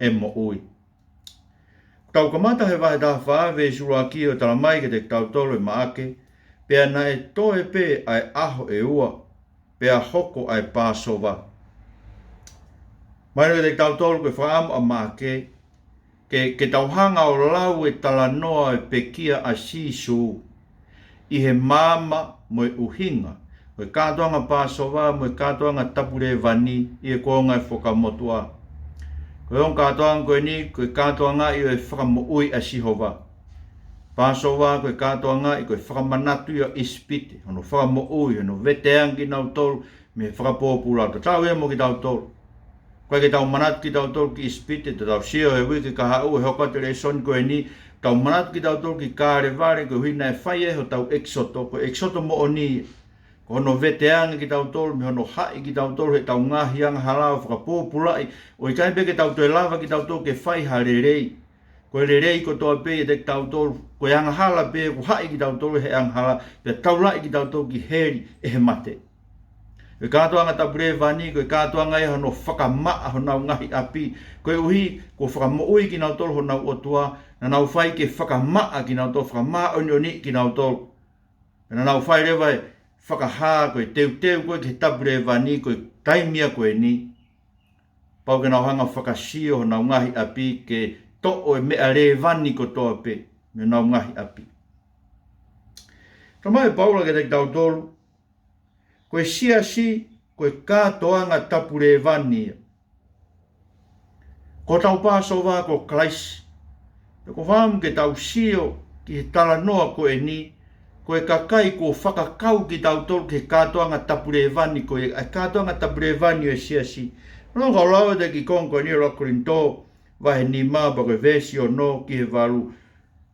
e mo ui. Tau kamata he vahe taha whaave surua ki o tala mai ke te tau tolo e maake, pea na e toe pe ai aho e ua, pea hoko ai pāsova. Mai no te tau tolo ke whaamu a maake, ke tauhanga o lau e tala noa e pekia a sisu, i he mama mo e uhinga, mo e kātoanga pāsova, mo e kātoanga tapure vani, i e koonga e whakamotua. Koe on kātoanga koe ni, koe kātoanga i e whakamoui a sihova. Pāsova koe kātoanga i koe whakamanatu i o ispite, hono whakamoui, hono veteangi nau tolu, me whakapōpula. Tau e mo ki tau tolu. Koe ke tau manatu ki tau tolu ki ispite, te tau sio e wiki ka hau e hokate le son koe ni, tau manatu ki tau tolu ki kāre vare, koe huina e whai e ho tau exoto, koe exoto mo o ni, ko hono veteanga ki tau tolu, me hono hai ki tau tolu, he tau ngahi anga halau, whakapōpulai, o i kai peke tau toe lava ki tau tolu ke whai ha re rei. Koe re rei ko toa pe e te tau tolu, koe anga hala pe, ko hai ki tau tolu he anga hala, pe tau lai ki tau tolu ki heri e he mate. Koe kātoanga tapure vani, koe kātoanga e hono whakamaa honau ngahi api, koe uhi ko whakamoui ki nau tolu honau otua, na nau whai ke whakamaa ki nau tolu, whakamaa oni ki nau tolu. Na nau whai rewa e whakahaa koe teu koe ke tapure vani, koe taimia koe ni. Pau ke nau hanga whakasio honau ngahi api ke to'o e mea re vani ko toa pe, me nau ngahi api. Tamai paula ke te tau tolu, koe siasi, koe kātoanga tapure vani. Ko tau pāsova ko klaisi. Ko whaamu ke tau sio ki he tala noa koe ni, koe kakai ko whakakau ki tau tolu ke kātoanga tapure vani, koe kātoanga tapure vani e siasi. Nō kau lau te ki kong koe ni o Korinto, wahe ni maa pa koe vesi o no ki he walu.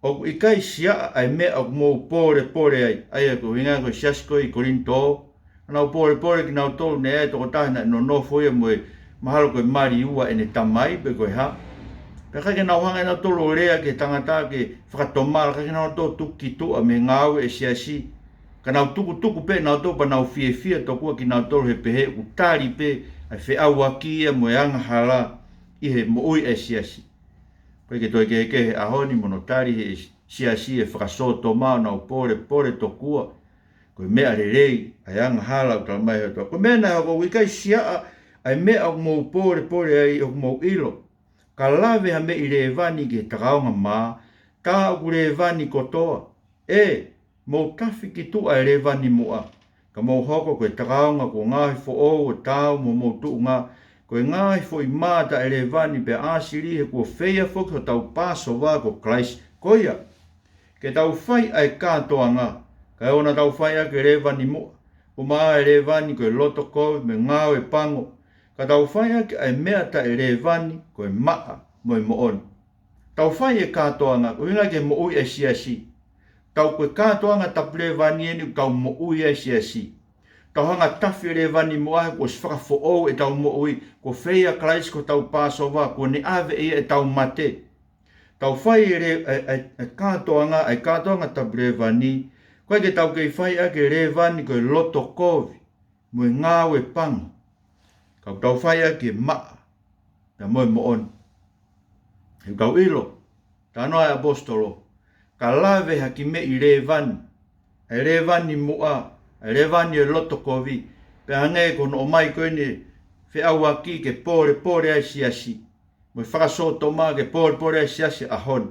O i kai sia ai mea o mou pore ai, ai ko hinga koe siasi koe i Korinto, nau pore ki nau tolu ne e toko tahina no foia moe mahalo koe mari ua ene tamai pe koe ha. Pe kai ke nau hanga nau tolu o rea ke tangata ke whakatomala, kai ke nau tolu tuki tua me ngau e siasi. Ka nau tuku pe nau tolu pa nau fie tokua ki nau tolu he pehe utari pe ai whi au akia moe anga hala i he moui e siasi. Koe ke toi ke he ahoni monotari he siasi e whakasoto mao nau pore tokua. Koe mea re rei, ai anga hala o tala mai hatua. Koe mea nai hako wikai siaa, ai mea o mou pore ai o mou ilo. Ka lawe ha me i re vani ki takaonga maa, ka o re vani kotoa. Mou tafi ki tu ai re vani mua. Ka mou hoko koe takaonga ko ngahi fo o tau mo mou tu ngā. Koe ngahi fo i mata ai re vani pe asiri he kua feia fok ho tau Pasova ko Christ. Koia, ke tau whai ai kātoa ngā. Kai ona tau whai ake revani mua. O maa e revani koe loto koe me ngāo e pango. Ka tau whai ake ai mea ta e revani koe maa mo e mooni. Tau whai e kātoanga koe inga ke mo ui e siasi. Tau koe kātoanga tapure vani eni tau mo ui e siasi. Tau hanga tafi revani mua ko whakafo o e tau mo ui. Ko whea Christ ko tau Pasova ko ne ave e tau mate. Tau whai e kātoanga tapure vani. Koe ke tau kei whai ake revani koe loto kovi, mo e ngāo e pango. Kau tau whai ake maa, na moe mooni. He kau ilo, tanoa e apostolo, ka lawe haki me i revani, e revani mua, e revani e loto kovi, pe hange kono o mai koe ni whi au aki ke pore ai siasi, mo e whakasoto maa ke pore ai siasi ahoni.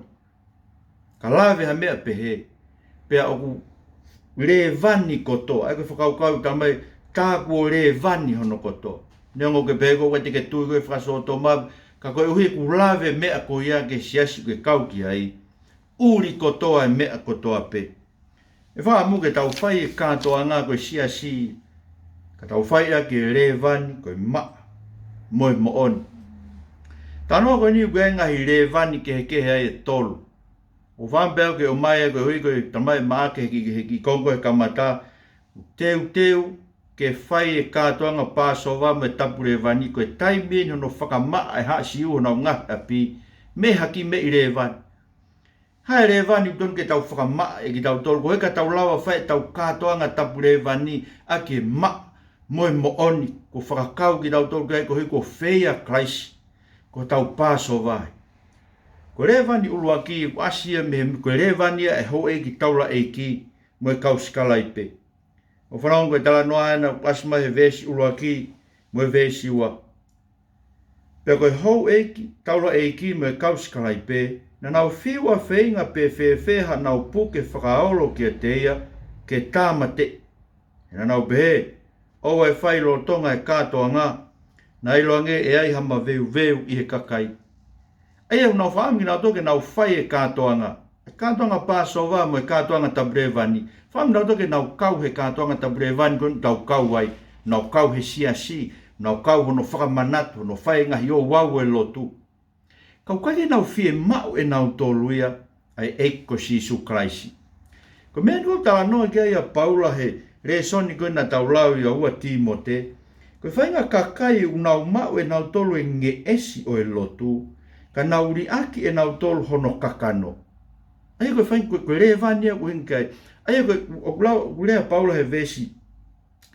Ka lawe ha mea pehe, pe a oku revani koto, ai koe whakaukau tamai tāku o revani hono koto. Neongo ke pego koe te ke tui koe whakasoto mab, ka koe uhi ku lawe mea ko ia ke siasi koe kauki ai, uri kotoa e mea kotoa pe. E wha mu ke tau whai e kātoa ngā koe siasi, ka tau whai a ke revani koe maa, moe mooni. Tanoa koe ni koe ngahi revani ke hekehe ai e tolu. O whampeo ke o mai koe hui koe tamai maa ke heki kongo e kamata, teu ke whai e kātoanga Pasova me tapure vani koe taimien hono whakamaa e haasi u hono ngah api, me haki me i revani. Hai revani ton ke tau whakamaa e ki tau tolu, koe ka tau lawa whai tau kātoanga tapure vani a ke maa moe mooni ko whakakau ki tau tolu koe ko hui ko whea Christ. ko tau paso vai. Ko levani ulua ki ko asia me ko levani e ho e ki taula e ki mo kau skala ipe. O whanau ko tala noa na asma he vesi ulua ki mo vesi ua. Pe ko ho e ki taula e ki mo kau skala ipe na nau whiwa whainga pe whewheha nau puke whakaolo ki a teia ke tāmate. Na nau behe o e whai lo tonga e katoa ngā na iloange e ai hama veu i he kakai. Ai au nau whaami nau toke nau whai e katoanga. E katoanga Pasova mo e katoanga tabrevani. Whaami nau toke nau kau he katoanga tabrevani kon tau kau ai. Nau kau he siasi. Nau kau hono whakamanatu. No whai ngahi o wau e lotu. Kau kake nau fie mau e nau toluia. Ai eiko Sisu Kraisi. Ko mea nua tala noa kia ia Paula he resoni koe na tau lau ia ua Timote. Ko whainga kakai unau mau e nau tolu e nge esi o e lotu. Ka nau ri aki e nau tolu hono kakano. Ai koe whainga koe levania koe hinkai. Ai koe o lea Paula he vesi.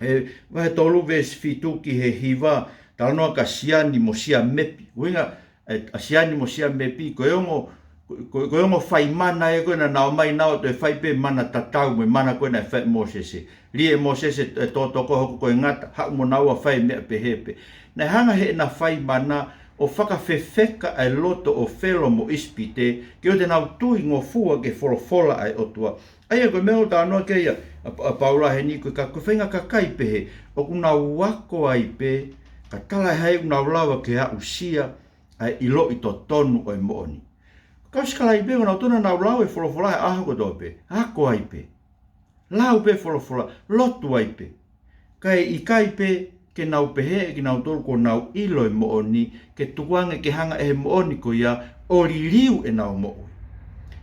He tolu vesi fituki he hiva. Tala noa ka siani mo sia mepi. Winga a siani mo sia mepi. Koe ongo whai mana e koe na nao mai nao te whai pe mana tatau me mana koe na whai Mosese. Rie Mosese e tōtoko hoko koe ngata. Hau mo naua whai mea pehepe. Na hanga he na whai mana o whakawhewheka ai loto o whelo mo ispite, ki o te nau tui ngō fua ke wholofola ai otua. Ai koe meo tā noa keia, a Paula he ni koe ka whainga kakai pehe, o ku nau wako ai pe, ka tala hei u nau lawa ke a usia, ai ilo i to tonu o e mooni. Ka skala i pe, o nau tona nau lawa e wholofola ai aho koto pe, hako ai pe, lau pe wholofola, lotu ai pe, kai i kai pe, ke nau pehe, ke nau tolu ko nau ilo e mooni, ke tukuange ke hanga e mooni ko ia, o ririu e nau mooi.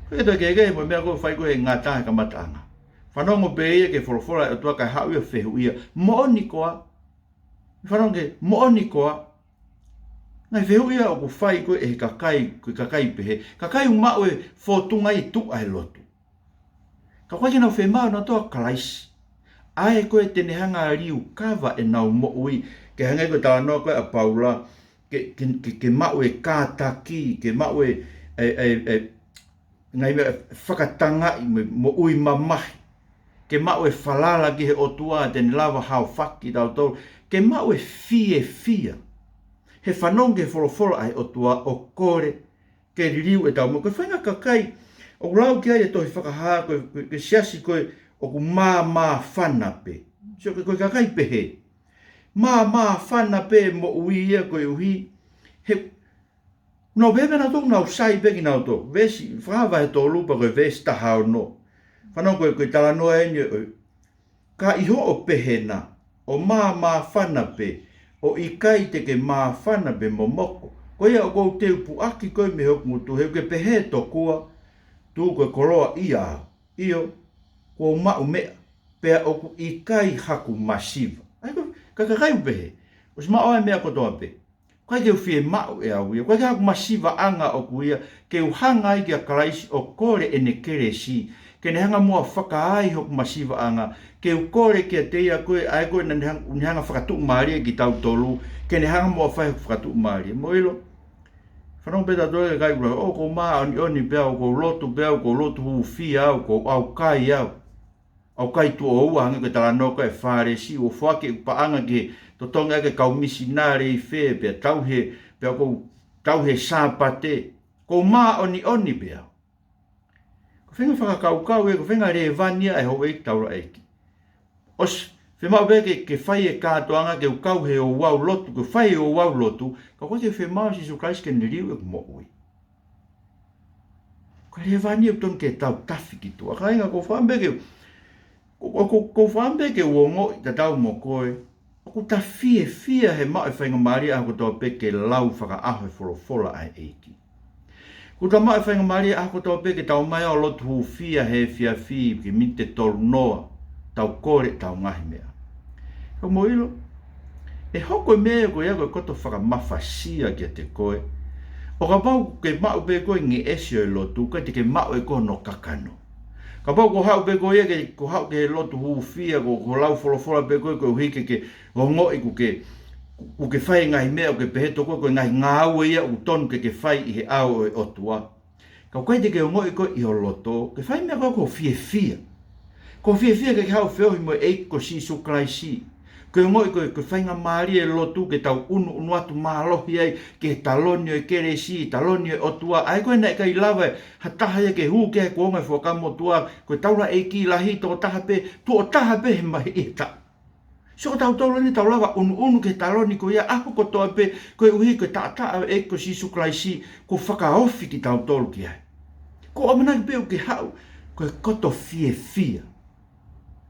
Koe toi kege, mo mea koe whai koe ngā tahe ka matanga. Whanongo pe ia ke wholofola e tua kai hau ia whehu ia, mooni koa. Whanongo ke mooni koa. Ngai whehu ia o ku whai koe e kakai pehe. Kakai umau e whotunga i tu ai lotu. Ka koe ke nau whemau na toa kalaisi. Ai koe tene hanga riu kawa e nau moui. Ke hanga koe tala noa koe a Paula. Ke mau e kātaki. Ke mau e ngai mea whakatangai moui mamahi. Ke mau e whalala ki he otua tene lava hao whaki tau tau. Ke mau e fia. He whanonge wholofolo ai otua o kore. Ke ririu e tau mo. Koe whainga kakai. O lau ki ai e tohi whakahaa koe. Ke siasi koe. O ku mā whana pe. So koe kakai pehe. Mā whana pe mo ui ia koe uhi. He. No bebe na tō nau sai peki nau tō. Vesi, whāwa he tō lupa koe vesi tahao no. Whanau koe tala noa eni. Ka iho o pehe na. O mā whana pe. O i kai te ke mā whana pe mo moko. Koe ia o kou te upu aki koe me hoku mutu. He koe pehe tō kua. Tū koe koroa ia. Io. Ko mau mea, pea oku i kai haku masiva. Ai ko kakai upehe. O si mao ai mea kotoa pe. Kai ke ufie mau e au ia. Kai ke haku masiva anga oku ia. Ke uhanga ai kia karaisi o kore ene kere si. Ke ne hanga mua whaka ai hoku masiva anga. Ke u kore kia teia koe ai koe na ne hanga whakatu maria ki tau tolu. Ke ne hanga mua whai whakatu maria. Mo ilo. Whanau peta toe kai kura. O ko maa oni pea o ko lotu pea o ko lotu hufia au ko au kai au. Au kai tu o ua hanga koe tala noka e whare si o whake upaanga ke to tonga ke kau misinare i whee pia tau he sāpate ko mā oni pia. Ko whenga whakakau e ko whenga levania e hoa i taura eiki. Os whemau peke ke whai e kātoanga ke ukau he o wau lotu, ke whai o wau lotu, ka koe te whemau Sisu Kraisi ke niriu e kumo ui. Ko levania uton ke tau Tafi ki tua. Ka inga ko whambeke Ko whambe ke uongo i tatau mo koe, o ta fia he mau e whainga maria ako tō peke lau whaka aho e wholofola ai eiki. Ko ta mau e whainga maria ako tō peke tau mai o lotu hu fia he fia ki minte tolu noa, tau kore tau ngahi mea. Ko mo ilo, e hoko mea koe ako e koto whaka mawhasia kia te koe, o ka mau ke mau pe koe nge esio e lotu, kai te ke mau e koe no kakano. Ka pau ko hau pe ko ia ke ko hau ke lotu hu fia ko lau wholofola pe ko hike ke o ngoi ku ke o ke fai ngai mea o ke peheto koe koe ngai ngā ue ia o tonu ke fai I he ao e otua. Ka koe te ke o ngoi koe I o loto, ke fai mea koe ko fie fia. Ko fie fia ke hau whiohi mo e ko si su klaisi. Koe ngoi koe whai ngā maari e lotu ke tau unu atu mālohi ai ke talonio e kere si, talonio e otua. Ai koe nei kai lawa ha taha ia ke hū ke ko ngai whakamo tua, koe taula e ki lahi to taha pe, tu o taha pe he mahi e ta. So tau taula ni tau lawa unu ke taloni ko ia aho ko toa pe, koe uhi koe ta e ko si su klaisi, ko whakaofi ki tau tolu ki ai. Ko omanaki pe o ke hau, koe koto fie fia.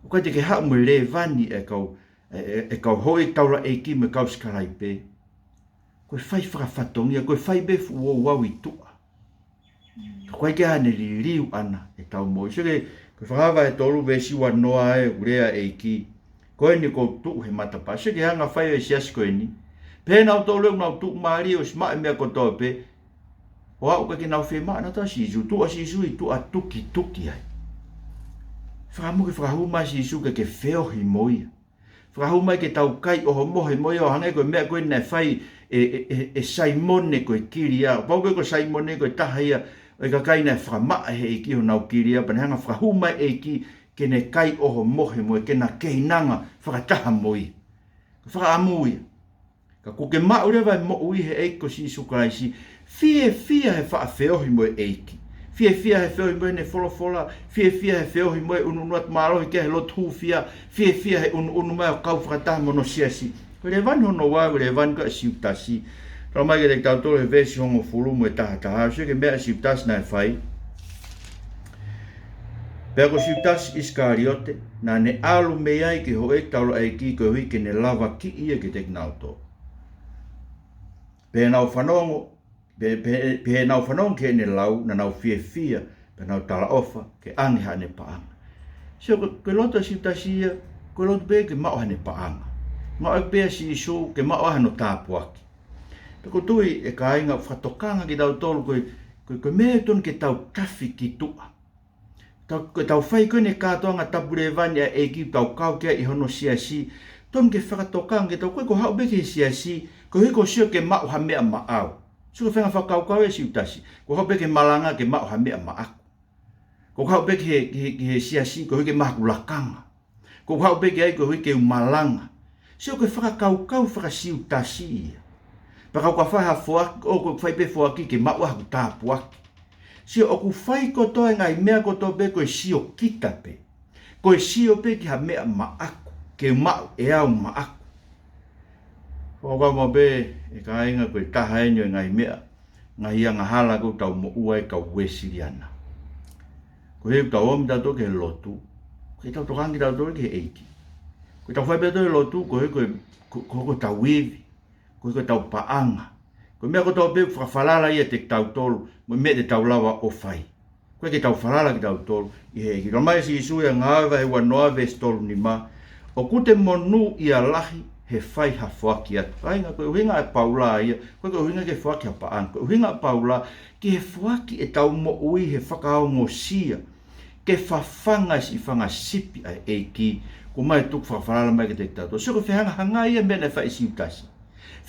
Koe te ke hau mo levani e kau hoi taula e ki me kau skarai pe. Koe whai whakawhatongia, koe whai befu o wau I tua. Koe ke hane li riu ana e tau moi. So koe whakawa e tolu vesi wa noa e urea e ki. Koe ni kou tuu he matapa. So ke hanga whai e siasi koe ni. Pe nau tolu nau tuu maari o sma e mea kotoa pe. O au ke nau whi maa na ta sisu. Tua sisu I tua tuki ai. Whakamuke whakahuma sisu ke wheo hi moia. Whakahuma ke tau kai o mohe moia o hangai koe mea koe nei whai e saimone koe kiria. Pau koe saimone koe tahia o ka kai nei whakamaa he e ki ho nau kiria. Pane hanga whakahuma e ki ke ne kai o mohe moe ke na keinanga whakataha moia. Whakaamui. Ka kuke maure vai mo ui he eiko si sukaraisi. Fie he whaafeohi moe eiki. Fie he wheo moe ne wholofola, fie he wheo moe ununuat mārohi ke he lotu fia, fie he unu mai o kau whakataha mono siasi. Ko levani hono wā, ko levani ka siutasi. Rau mai ke te tautoro he vesi hongo fulu moe taha. So ke mea siutasi na e whai. Pea ko siutasi Iskariote, na ne alu me ai ke ho e taulo ai ki ko hui ke ne lava ki ia ke te knauto. Pea nau whanongo, Pe nau whanong ke ne lau, na nau fie, pe nau tala ofa, ke angi hane paanga. So, ke loto siutasi ia, ke loto be ke mao hane paanga. Mao e pea si isu, ke mao hano tāpuaki. Pe ko tui e ka inga whatokanga ki tau tolu, koe mea ton ke tau Tafi ki tua. Koe tau whai koe ne kātoanga tapure vani e ki tau kau kia I hono siasi, ton ke whakatokanga ke tau koe ko hau beke siasi, koe hiko sio ke mao ha mea maau. So ko whenga whakaukau e siutasi. Ko hau peke malanga ke mao ha mea maaku. Ko hau peke he siasi ko hike mahaku lakanga. Ko hau peke ai ko hike umalanga. So ko whakaukau whakasiutasi. Pakau ka whai hafuaki, o ko whai pe fuaki ke mao haku tāpuaki. So o ku whai kotoa ngai mea kotoa pe ko e sio kita pe. Ko e sio pe ki ha mea maaku. Ke mao e au maaku. Whakau mo be e ka inga koe taha enyo ngai mea. Ngai ia ngahala ko tau mo ua e kau wesiriana. Ko he tau omi tato ke lotu. Ko he tau tokangi tato ke eiki. Ko tau whaipe to e lotu ko he koe tau wivi. Ko he koe tau paanga. Ko mea ko tau pe whakawhalala ia te tau tolu. Mo mea te tau lawa o whai. Ko he tau whalala ki tau tolu. I he eiki. Ramai si isu ia ngāwa he wanoa ves tolu ni ma. O kute monu ia lahi. He whai ha whaki atu. Ainga koe uhinga e paula ia. Koe uhinga ke whaki ha paan. Koe uhinga paula ki he whaki e tau mo ui he whakao ngosia. Ke whawhanga si whanga sipi ai eiki. Ko mai tuk whawharala mai ke te tato. So ko whehanga hangaia mea ne whai siutasi.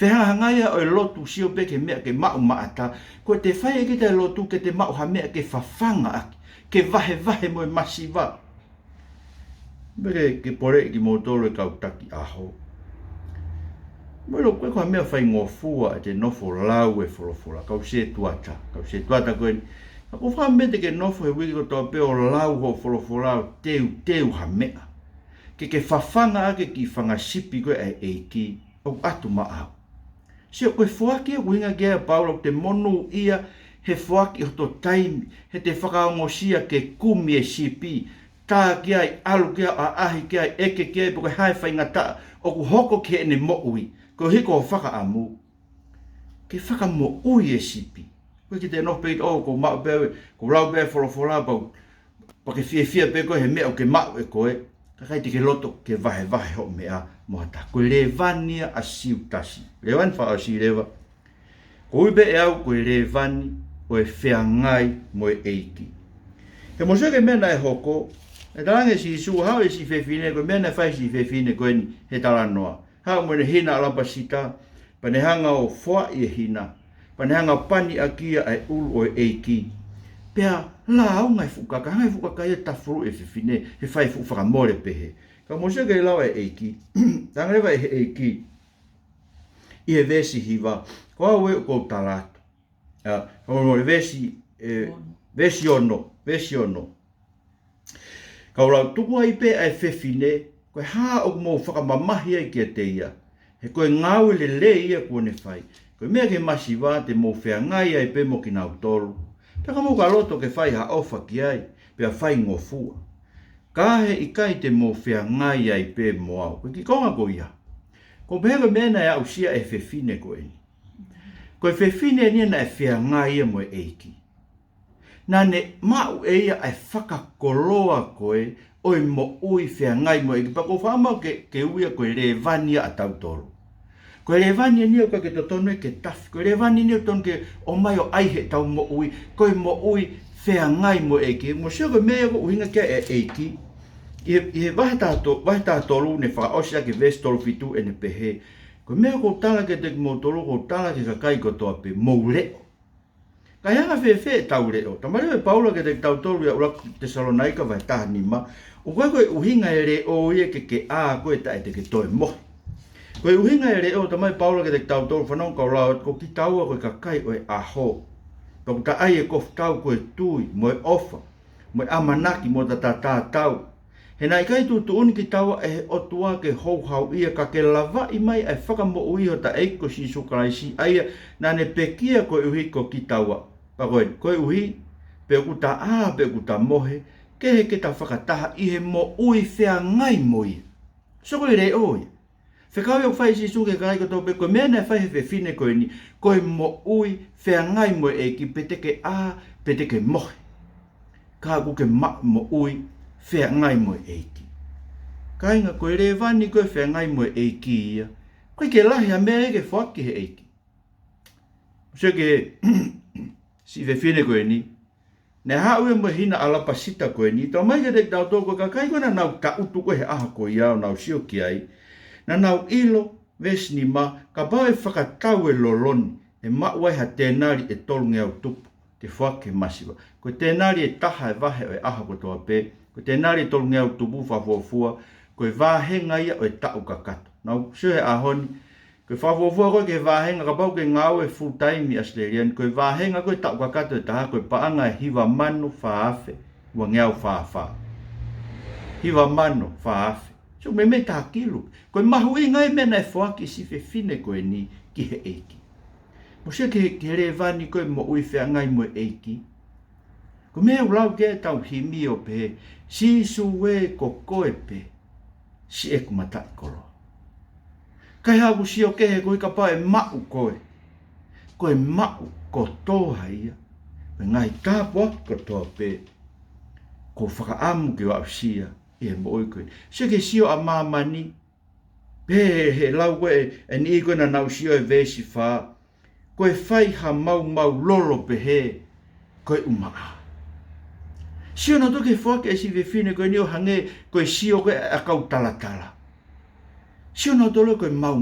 Whehanga hangaia o e lotu sio pe ke mea ke mau maata. Ko te whai e ki te lotu ke te mau ha mea ke whawhanga aki. Ke vahe mo e masiva. Mere ke pore ki motolo e kau taki aho. Mwelo koe koe mea whai ngofua e te nofo lau e wholofola. Kau se tuata. Kau se tuata koe ni. Ko whamete ke nofo he wiki ko toa peo lau ho wholofola o teu ha mea. Ke whawhanga ake ki whanga sipi koe e eiki. O atu maau. Se koe whaki e winga gea paula te monu ia he whaki o to taimi. He te whakaongosia ke kumi e sipi. Tā kia i alu kia a ahi kia i eke kia i poke hai whaingata. O ku hoko ke ene mo ui. Ko hiko o whaka amu. Ke whaka mo ui e sipi. Koe ki te noho peit o ko mau pewe. Ko lau pewe wholofola pau. Pa ke fia pe koe he mea o ke mau e koe. Ka kai te ke loto ke vahe ho mea mohata. Koe levania a siutasi. Levani wha o si lewa. Ko ui pe e au koe levani o e wheangai mo e eiki. He mo ke mea na e hoko. E tarange si su hao e si whewhine koe mea na whai si whewhine koe ni he talanoa. Ha mo ne hina alapa sita. Panehanga o foa i hina. Panehanga pani akia ai ulu o eiki. Pea la au ngai fukaka. Ngai fukaka ia tafuru e fifine. He fai fukaka more pehe. Ka mo se kei lawa e eiki. Tangarewa e eiki. I he vesi hiva. Ko au e ko talatu. Ko vesi vesi ono. Ka ula tuku ai pe ai fefine. Koe haa o mo whakamamahi ai kia te ia. He koe ngau le ia kone whai. Koe mea ke masiwa te mo whea ngai ai pe mo ki nau tolu. Peka mo ka loto ke whai ha ofa ki ai. Pea whai ngofua. Kahe i kai te mo whea ngai ai pe mo au. Koe ki konga ko ia. Ko pehego mena e au sia e fefine koe ni. Koe fefine ni na e whea ngai ia mo e eiki. Nā ne mau e ia ai whakakoloa koe oi mo ui whea ngai mo eiki. Pako whamau ke uia koe levani a tautoro. Koe levani ni o ka ke totono ke tafi. Koe levani ni o tono ke o mai o aihe tau mo ui. Koe mo ui whea ngai mo eiki. Mo sio koe mea ko uhinga kia e eiki. I he wahi tolu ne whakaosia ke vesi tolu fitu e ne pehe. Koe mea ko tala ke te mo tolu ko tala ke kakai ko toa pe mou leo. Ka hanga whewhe tau leo. Tamare me paula ke te tau tolu ya uraku Tesalonaika vai taha nima. O koe uhinga e reo ia ke a koe ta e te ke toe mohi. Koe uhinga e reo tamai paula ke te tau tolu whanau kau lao ko ki taua koe kakai o e aho. Tau ta ai e kof tau koe tui mo e ofa. Mo e amanaki mo ta tau. He nai kai tu uni ki taua e otua ke hou hau ia ka ke lava i mai ai whakamo uiho ta eiko si sukaraisi aia na ne pekia koe uhi ko ki taua. Pa koe uhi pe kuta a pe kuta mohe ke he ke ta whakataha i he mo ui whea ngai mo ia. So koe re oi. Whekau iau whai si suke kai koto pe koe mea nei whai he fine koe ni koe mo ui whea ngai mo e ki pe teke a pe teke mohe. Ka kuke mo ui whea ngai mo eiki. Kainga koe levani koe whea ngai mo eiki ia. Koe ke lahi a mea eke whaki he eiki. So ke si whewhine koe ni. Ne haue mo hina alapa sita koe ni. Tau mai ke te tau tō koe ka kai koe na nau ka utu koe he aha koe iau nau sio ki ai. Na nau ilo ves ni ma ka pau e whakatau e loloni. E mauai ha tēnari e tolu ngeau tupu. Te whake masiwa. Koe tēnari e taha e vahe o e aha ko toa pē. Ko tēnari tolu ngea utubu whafuafua, koe vāhenga ia o e tau kakato. Nau, sio he ahoni, koe whafuafua koe ke vāhenga, ka pau ke ngau e full time i Australian, koe vāhenga koe tau kakato e taha, koe paanga e hiwa manu whaafe, ua ngeau whaafaa. Hiwa manu whaafe. So me me taha kilu. Koe mahu inga e mena e whaaki si whewhine koe ni ki he eiki. Mo sio ke levani koe mo ui whea ngai mo eiki. Ko mea ulau ke tau himi o pe, si suwe ko koe pe, si e kumatai kolo. Kai haku si o kehe koe ka pa e mau koe. Koe mau ko toha ia. Me ngai tāpua ko toa pe. Ko whakaamu ki wau sia i e mo oi koe. Si ke si o a mamani. Pe he lau koe e ni koe na nau si o e vesi wha. Koe whai ha mau lolo pe he. Koe umaa. Sio na toke whake e si wewhine koe ni o hange koe sio koe a kau talatala. Sio na tolo koe mau.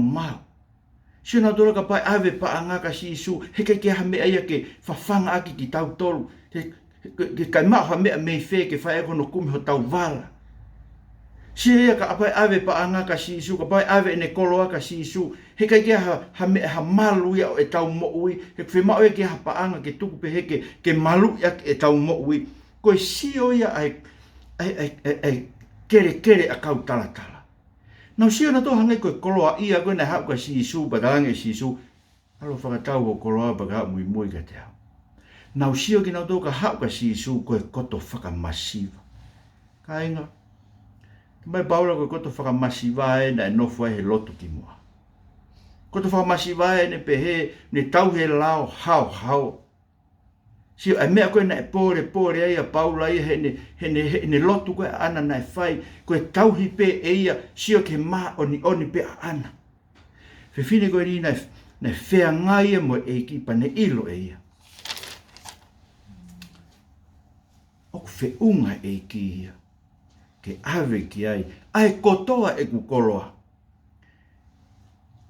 Sio na tolo ka pai ave pa angaka si isu heke ke ha mea ia ke whawhanga aki ki tau tolu. Ke kai mau ha mea mei whee ke whae kono kumi ho tau wala. Sio ia ka pai ave pa angaka si isu, ka pai ave ene kolo aka si isu. Heke ke ha mea ha malu ia o e tau mo ui. Heke whemau e ke ha pa anga ke tuku pe heke ke malu ia e tau mo ui. Koe sio ia ai kere a kau talatala. Nau sio na tō hangai koe koloa ia koe na hau ka si isu, batarange si isu. Halo whakatau o koloa baka hau mui ka te hau. Nau sio ki nau tō ka hau ka si isu koe koto whakamasiva. Ka inga. Mai paula koe koto whakamasiva e na e nofu he lotu ki mua. Koto whakamasiva e ne pehe, ne tau he lao hao. Sio ai mea koe na e pore ai a paula ia he lotu koe ana na e whai. Koe tauhi pe e ia sio ke maa oni pe a ana. Whiwhine koe ni na whea ngai e mo e ki pa ne ilo e ia. Oku whiunga e ki ia. Ke ave ki ai. Ai kotoa e kukoloa.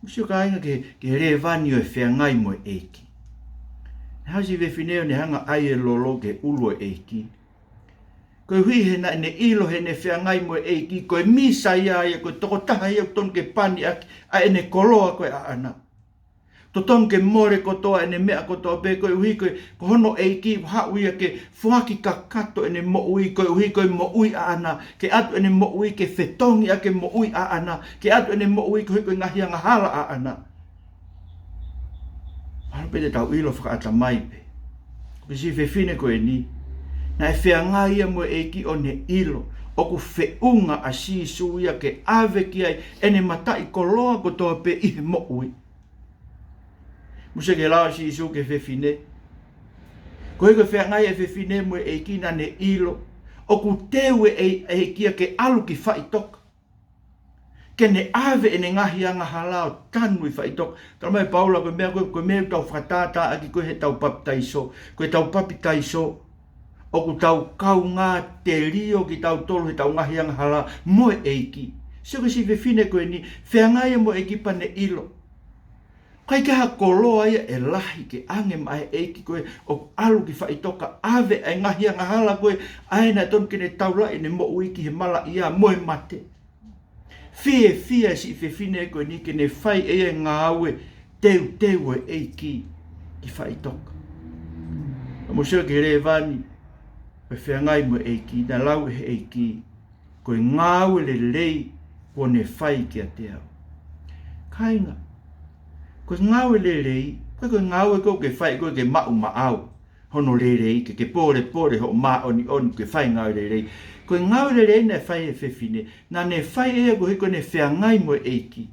Musio ka inga ke levani o e ngai mo eiki. Hasi ve fineo ne hanga ai e lolo ke ulo eiki. Koe hui he na ne ilo he ne ngai mo eiki, koe misa ia ia, koe toko taha ia ton ke pani aki, a ene koloa koe a ana. To ton ke more kotoa ene mea kotoa pe koe hui koe ko hono eiki hau ia ke fuaki ka kato ene mo ui koe hui koe mo ui a ana, ke atu ene mo ui ke fetongi a ke mo ui a ana, ke atu ene mo ui koe ngahia ngahala a ana. Halo pe te tau ilo whakaata mai pe. Koe si fine koe ni. Na e whea ia mo eiki o ne ilo. O ku whiunga a sisu ia ke ave ki ai ene matai koloa kotoa pe ihe mo ui. Musa ke lao sisu ke fine. Koe koe whea e fine mo eiki na ne ilo. O ku tewe e kia ke alu ki whaitoka. Ke ne ave ene ngahi anga halao tanu i whaitoka. Tara mai Paula koe mea tau whakatata aki koe he tau papi taiso. Koe tau papi taiso. O ku tau kau ngā te rio ki tau tolu he tau ngahi anga hala moe eiki. Sio ke si fine koe ni, whengai mo eiki pa ne ilo. Kai ke ha koloa ia e lahi ke ange mai eiki koe o alu ki whaitoka ave e ngahi anga hala koe aina ton kene tau lai ne mo uiki he mala ia moe mate. Fia si fine koe ni kene whai e ngā aue teu e eiki ki whaitoka. Mo sio ke levani. Pe whengai mo eiki, na lau he eiki, koe ngāwe le lei ko ne whai ki a te au. Kainga, koe ngāwe le lei, koe ngāwe ko ke whai koe ke mau maau, hono le lei, ke pore ho ma oni ke whai ngāwe le lei. Koe ngāwe le lei na whai e whewhine, na ne whai ea koe koe ne whengai mo eiki,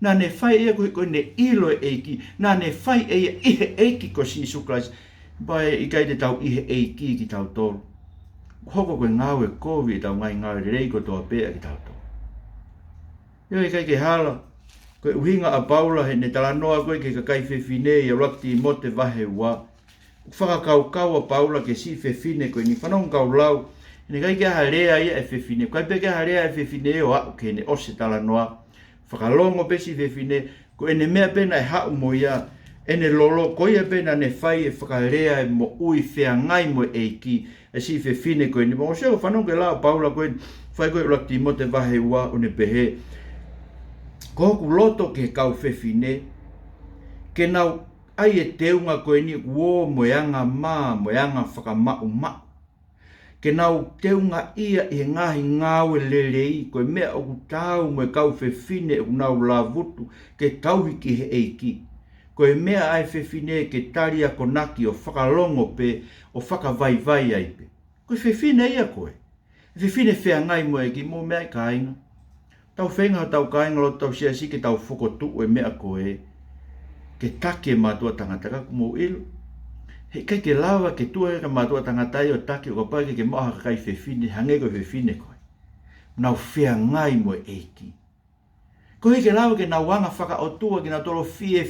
na ne whai ea koe ne ilo e eiki, na ne whai ea ihe eiki ko si suklas, bai i kai te tau ihe eiki ki tau tolu. Hoko koe ngāwe kovi tau ngai ngāwe rei ko toa pēa ki tau tō. Io e kai ke hala, koe uhinga a Paula he ne tala noa koe ke kakai whewhine i a rakti i mote wahe ua. Whakakau a Paula ke si whewhine koe ni whanong kau lau. Ne kai ke aha rea ia e whewhine. Kai pe ke aha rea e whewhine o au ke ne ose tala noa. Whakalongo pe si whewhine ko ene mea pena e hau mo ia. Ene lolo koia pena ne whai e whakarea e mo ui whea ngai mo eiki. E si fine koe ni. Mo seo whanong ke lao Paula koe whai koe rakti mo te wahe ua o ne pehe. Ko hoku loto ke kau fine. Ke nau ai e teunga koe ni uo moeanga maa moeanga whakamau maa. Ke nau teunga ia i ngahi ngāwe lelei koe mea o ku tau moe kau fine o nau la vutu ke tauhiki he eiki. Koe mea ai whewhine ke taria konaki o whakalongo pe o whakavaivai ai pe. Koe whewhine ia koe. Whewhine whea ngai mo e ki mo mea i kāinga. Tau whenga tau kāinga lo tau sia si ke tau whokotu e mea koe. Ke take mātua tangataka kumo ilu. He kai ke lawa ke tua ka mātua tangatai o take o kapai ke moha kai whewhine hange koe whewhine koe. Nau whea ngai mo e ki. Ko heke lawa ke na wanga whaka o tua ki na tolo fia,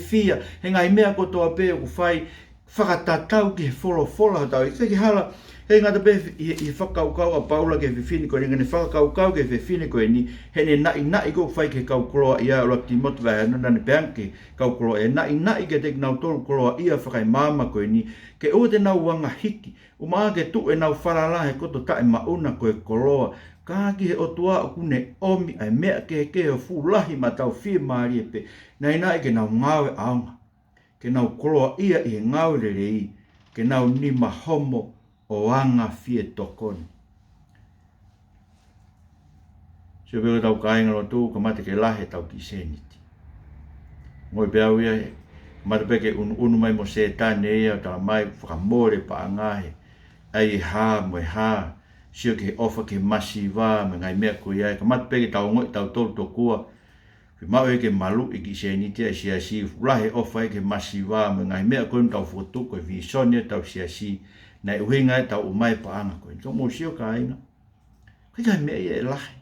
he ngai mea ko toa pe o ku whai whakatatau ki he wholo hatau. I ke hala, he ngata pe i whakaukau a Paula ke whiwhine koe, ngane whakaukau ke whiwhine koe ni, he ne nai ko whai ke kau koloa ia o lakti motu vai anuna ne peanke kau koloa e nai ke te nau tolu koloa ia whakai mama koe ni, ke o te nau wanga hiki, o maa ke tu e nau wharala he koto tae mauna koe koloa, kāki he otua o kune omi ai mea ke o fulahi ma tau whia maari e pe. Nei nai ke nau ngāwe aunga. Ke nau koloa ia i he ngāwe rei. Ke nau nima homo o anga whia tokoni. Sio peo tau kāinga lo tū, ka mate ke lahe tau ki seniti. Ngoi peau ia he. Mate pe ke unu mai mo se tāne ia, tala mai whakamore pa angahe. Ai ha mo ha. Sio ke ofa ke masiva me ngai mea ko ia ka mat pe tau ngoi tau tolu to kua ke mau e ke malu e ki se ni te sia si lahe ofa ke masiva me ngai mea ko tau fotu ko visionia tau sia si na uhinga tau mai pa anga ko to mo sio ka ina ka me e lahe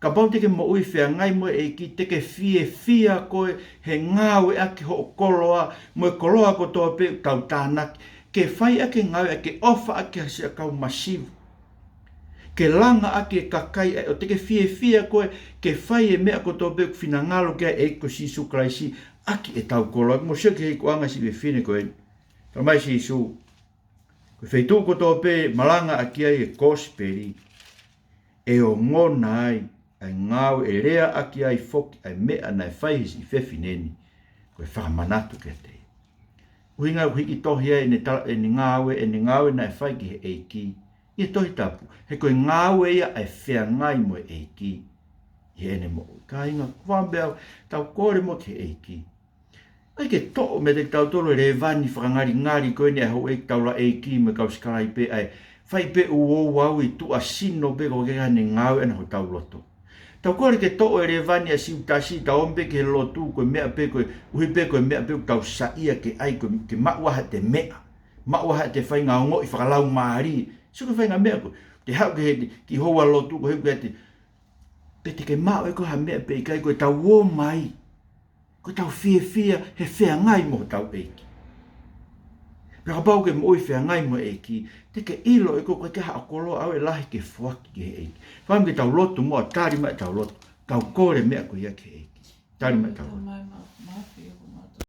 ka pau te ke mo ui fea ngai mo e ki te ke fia ko he ngau e ake ho koloa mo koloa ko to pe tau tanak ke fai ake ngau ake ofa ake sia kau masiva. ke langa ake kakai o te ke fia koe ke fai e mea ko tō beku fina ngalo kia e ko si su kraisi aki e tau kolo mo se ke ko anga si be fine koe ta mai si su ko feitu ko tō pe malanga aki ai e kosperi e o ngona ai ai ngau e rea aki ai foki ai mea na e fai si fefineni ko e whakamanatu ke te uhinga uhi tohi ai e ni ngau e na e fai ki he eiki i tohi tapu he koe ngāwe ia e whea ngai mo e eiki i ene mo ka inga whambea tau kore mo te eiki ai ke to'o me te tau tolo e revani whakangari koe ni e hau eiki tau la eiki me kau skarai pe ai whai pe uo wau i tu a sino pe ko kea ne ngāwe ena ho tau loto tau kore ke to'o e revani a siu tasi tau ompe ke lotu koe mea pe koe uhi pe koe mea pe tau saia ke ai koe ke mauaha te mea mauaha te whai ngā ngoi whakalau maari suka whai ngā mea koe te hau ke he ki hoa lotu ko he koe te ke mao e ko ha mea pe kai koe tau o mai ko tau fia he whea ngai mo tau eiki pera pau ke mo i whea ngai mo eiki te ke ilo e ko koe ke haa kolo au e lahi ke whaki ke he eiki wham ke tau lotu mo a tari mai tau lotu tau kore mea ko ia ke eiki tari mai tau lotu